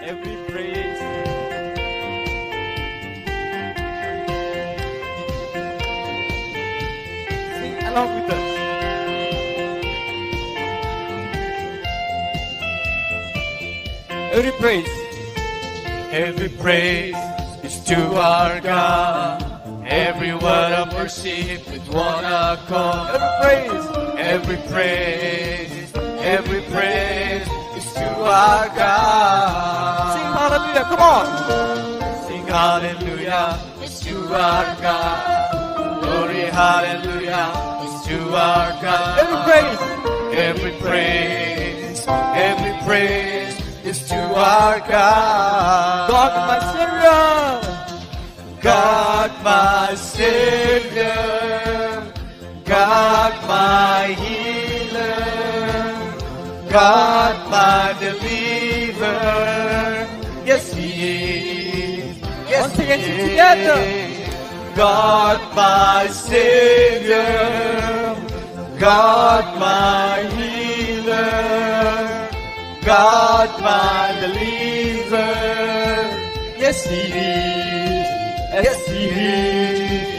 every praise. Sing along with us. Every praise. Every praise is to our God. Every word of worship with one accord. Every praise. Every praise is to our God. Sing hallelujah. Come on. Sing hallelujah is to our God. Glory hallelujah is to our God. Every praise. Every praise is to our God. God my Savior. God my Savior, God my healer, God my deliverer. Yes, He is. Yes, Once again, He sing is. together. God my Savior, God my healer, God my deliverer. Yes, He is. Yes, He is.